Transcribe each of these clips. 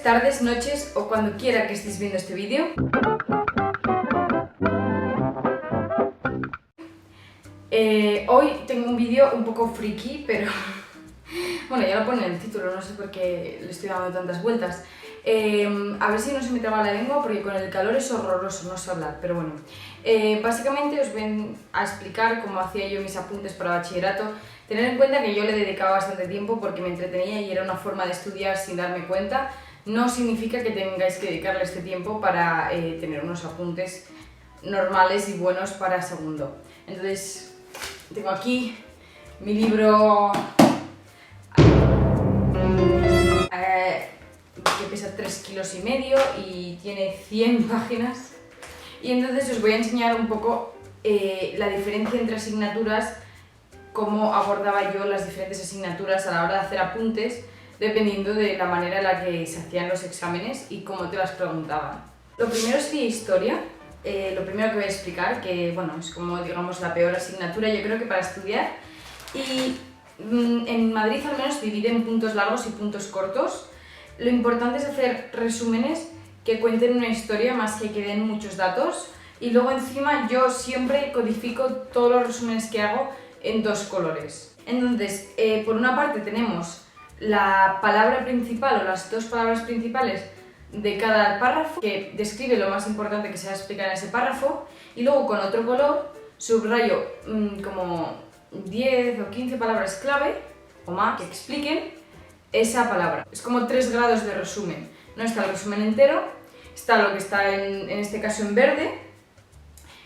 días, tardes, noches o cuando quiera que estéis viendo este vídeo. Hoy tengo un vídeo un poco friki, pero bueno, ya lo pone en el título, no sé por qué le estoy dando tantas vueltas. A ver si no se me traba la lengua porque con el calor es horroroso, no sé hablar, pero bueno. Básicamente os voy a explicar cómo hacía yo mis apuntes para bachillerato. Tener en cuenta que yo le dedicaba bastante tiempo porque me entretenía y era una forma de estudiar sin darme cuenta. No significa que tengáis que dedicarle este tiempo para tener unos apuntes normales y buenos para segundo. Entonces, tengo aquí mi libro que pesa 3,5 kilos y tiene 100 páginas. Y entonces os voy a enseñar un poco la diferencia entre asignaturas, cómo abordaba yo las diferentes asignaturas a la hora de hacer apuntes, dependiendo de la manera en la que se hacían los exámenes y cómo te las preguntaban. Lo primero sería historia, lo primero que voy a explicar, que bueno, es como digamos la peor asignatura yo creo que para estudiar. Y en Madrid al menos dividen puntos largos y puntos cortos. Lo importante es hacer resúmenes que cuenten una historia más que den muchos datos, y luego encima yo siempre codifico todos los resúmenes que hago en 2 colores. Entonces, por una parte tenemos la palabra principal o las 2 palabras principales de cada párrafo, que describe lo más importante que se va a explicar en ese párrafo, y luego con otro color subrayo como 10 o 15 palabras clave o más que expliquen esa palabra. Es como 3 grados de resumen. No está el resumen entero, está lo que está en este caso en verde,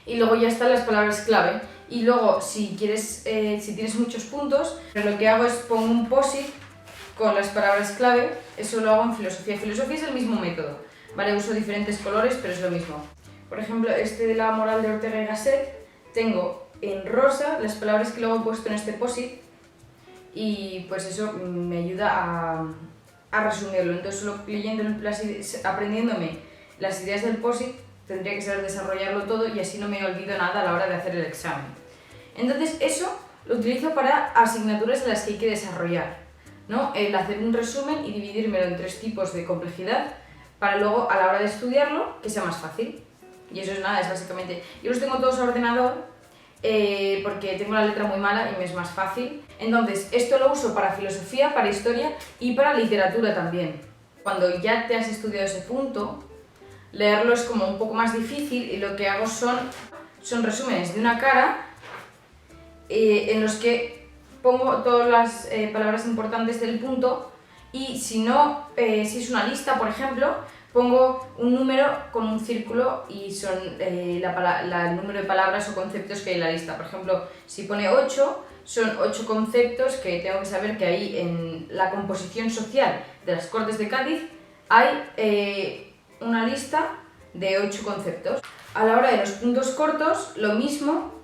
y luego ya están las palabras clave. Y luego si tienes muchos puntos, lo que hago es pongo un post-it con las palabras clave. Eso lo hago en filosofía. Filosofía es el mismo método, ¿vale? Uso diferentes colores, pero es lo mismo. Por ejemplo, este de la moral de Ortega y Gasset, tengo en rosa las palabras que luego he puesto en este post-it, y pues eso me ayuda a resumirlo. Entonces, aprendiéndome las ideas del POSIT, tendría que saber desarrollarlo todo y así no me olvido nada a la hora de hacer el examen. Entonces, eso lo utilizo para asignaturas en las que hay que desarrollar, ¿no? El hacer un resumen y dividírmelo en 3 tipos de complejidad para luego, a la hora de estudiarlo, que sea más fácil. Y eso es nada, es básicamente... Yo los tengo todos a ordenador porque tengo la letra muy mala y me es más fácil. Entonces, esto lo uso para filosofía, para historia y para literatura también. Cuando ya te has estudiado ese punto, leerlo es como un poco más difícil, y lo que hago son resúmenes de una cara en los que pongo todas las palabras importantes del punto, y si si es una lista, por ejemplo, pongo un número con un círculo y son el número de palabras o conceptos que hay en la lista. Por ejemplo, si pone 8, son 8 conceptos que tengo que saber que hay en la composición social de las Cortes de Cádiz. Hay una lista de 8 conceptos. A la hora de los puntos cortos, lo mismo,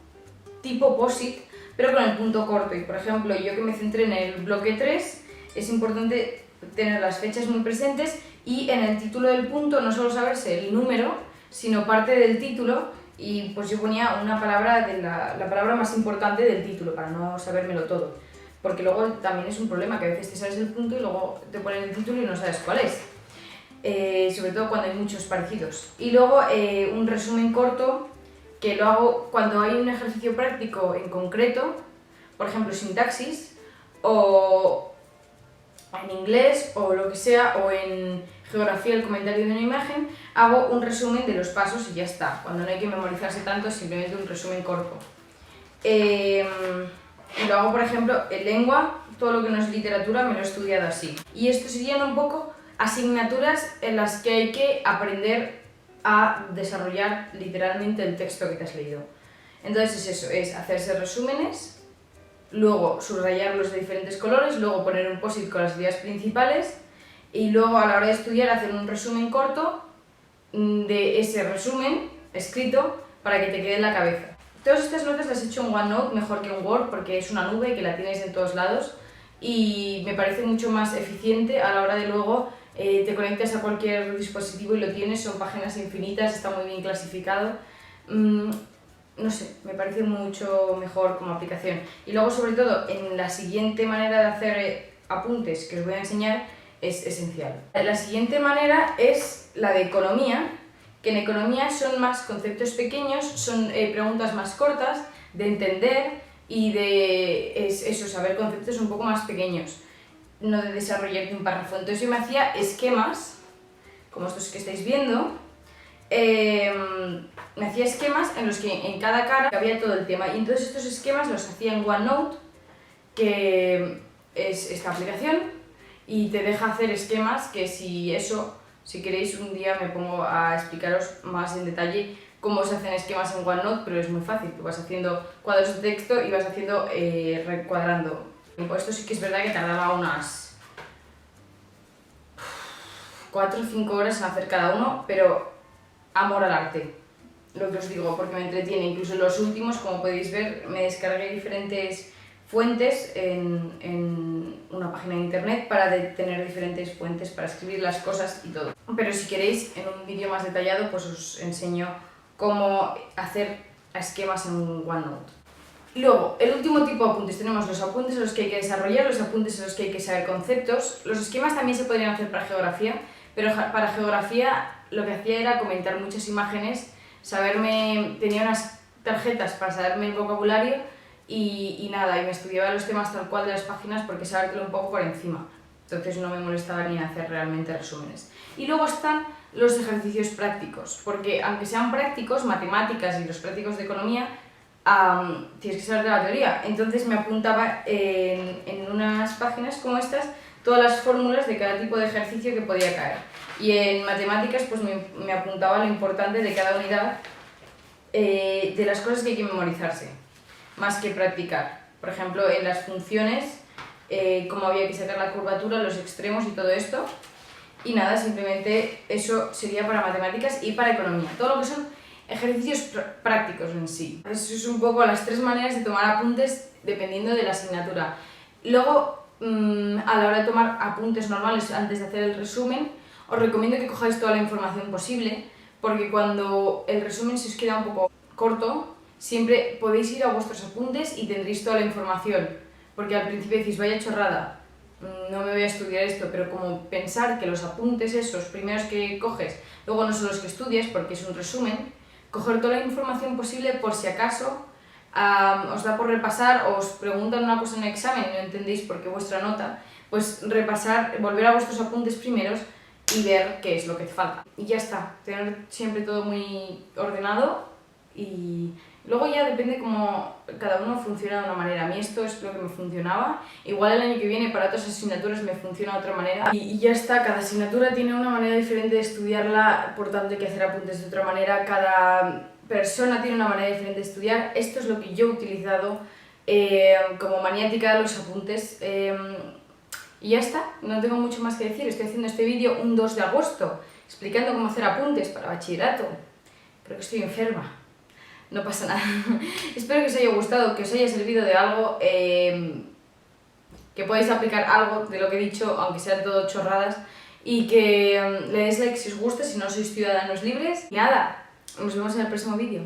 tipo POSIT, pero con el punto corto. Y por ejemplo, yo que me centré en el bloque 3, es importante tener las fechas muy presentes, y en el título del punto no solo saberse el número, sino parte del título, y pues yo ponía una palabra la palabra más importante del título para no sabérmelo todo, porque luego también es un problema que a veces te sabes el punto y luego te ponen el título y no sabes cuál es, sobre todo cuando hay muchos parecidos. Y luego un resumen corto, que lo hago cuando hay un ejercicio práctico en concreto, por ejemplo sintaxis, o en inglés o lo que sea, o en geografía el comentario de una imagen, hago un resumen de los pasos y ya está. Cuando no hay que memorizarse tanto, simplemente un resumen corto. Y lo hago, por ejemplo, en lengua, todo lo que no es literatura me lo he estudiado así. Y esto serían un poco asignaturas en las que hay que aprender a desarrollar literalmente el texto que te has leído. Entonces es eso, es hacerse resúmenes, luego subrayarlos de diferentes colores, luego poner un post-it con las ideas principales, y luego a la hora de estudiar hacer un resumen corto de ese resumen escrito para que te quede en la cabeza. Todas estas notas las he hecho en OneNote, mejor que en Word, porque es una nube que la tienes en todos lados y me parece mucho más eficiente a la hora de luego te conectas a cualquier dispositivo y lo tienes, son páginas infinitas, está muy bien clasificado. No sé, me parece mucho mejor como aplicación. Y luego, sobre todo, en la siguiente manera de hacer apuntes que os voy a enseñar, es esencial. La siguiente manera es la de economía, que en economía son más conceptos pequeños, son preguntas más cortas, de entender y de saber conceptos un poco más pequeños, no de desarrollarte un párrafo. Entonces yo me hacía esquemas, como estos que estáis viendo, me hacía esquemas en los que en cada cara había todo el tema, y entonces estos esquemas los hacía en OneNote, que es esta aplicación, y te deja hacer esquemas que si queréis un día me pongo a explicaros más en detalle cómo se hacen esquemas en OneNote, pero es muy fácil, tú vas haciendo cuadros de texto y vas haciendo recuadrando. Esto sí que es verdad que tardaba unas 4 o 5 horas en hacer cada uno, pero amor al arte, lo que os digo, porque me entretiene. Incluso los últimos, como podéis ver, me descargué diferentes fuentes en una página de internet para tener diferentes fuentes para escribir las cosas y todo. Pero si queréis, en un vídeo más detallado, pues os enseño cómo hacer esquemas en OneNote. Luego, el último tipo de apuntes. Tenemos los apuntes en los que hay que desarrollar, los apuntes en los que hay que saber conceptos. Los esquemas también se podrían hacer para geografía, pero para geografía lo que hacía era comentar muchas imágenes, tenía unas tarjetas para saberme el vocabulario y nada, y me estudiaba los temas tal cual de las páginas porque sabértelo un poco por encima. Entonces no me molestaba ni hacer realmente resúmenes. Y luego están los ejercicios prácticos, porque aunque sean prácticos, matemáticas y los prácticos de economía, tienes que saber de la teoría. Entonces me apuntaba en unas páginas como estas todas las fórmulas de cada tipo de ejercicio que podía caer. Y en matemáticas pues me apuntaba lo importante de cada unidad, de las cosas que hay que memorizarse, más que practicar. Por ejemplo, en las funciones, cómo había que sacar la curvatura, los extremos y todo esto. Y nada, simplemente eso sería para matemáticas y para economía. Todo lo que son ejercicios prácticos en sí. Eso es un poco las 3 maneras de tomar apuntes dependiendo de la asignatura. Luego, a la hora de tomar apuntes normales antes de hacer el resumen, os recomiendo que cojáis toda la información posible, porque cuando el resumen se os queda un poco corto, siempre podéis ir a vuestros apuntes y tendréis toda la información, porque al principio decís, vaya chorrada, no me voy a estudiar esto, pero como pensar que los apuntes esos primeros que coges luego no son los que estudias porque es un resumen, coger toda la información posible por si acaso os da por repasar o os preguntan una cosa en el examen y no entendéis por qué vuestra nota, pues repasar, volver a vuestros apuntes primeros y ver qué es lo que hace falta. Y ya está, tener siempre todo muy ordenado y luego ya depende cómo cada uno funciona de una manera. A mí esto es lo que me funcionaba, igual el año que viene para otras asignaturas me funciona de otra manera y ya está, cada asignatura tiene una manera diferente de estudiarla, por tanto hay que hacer apuntes de otra manera, cada persona tiene una manera diferente de estudiar. Esto es lo que yo he utilizado como maniática de los apuntes. Y ya está, no tengo mucho más que decir. Estoy haciendo este vídeo un 2 de agosto, explicando cómo hacer apuntes para bachillerato. Creo que estoy enferma, no pasa nada. Espero que os haya gustado, que os haya servido de algo, que podáis aplicar algo de lo que he dicho, aunque sean todo chorradas, y que le deis like si os gusta, si no sois ciudadanos libres. Y nada, nos vemos en el próximo vídeo.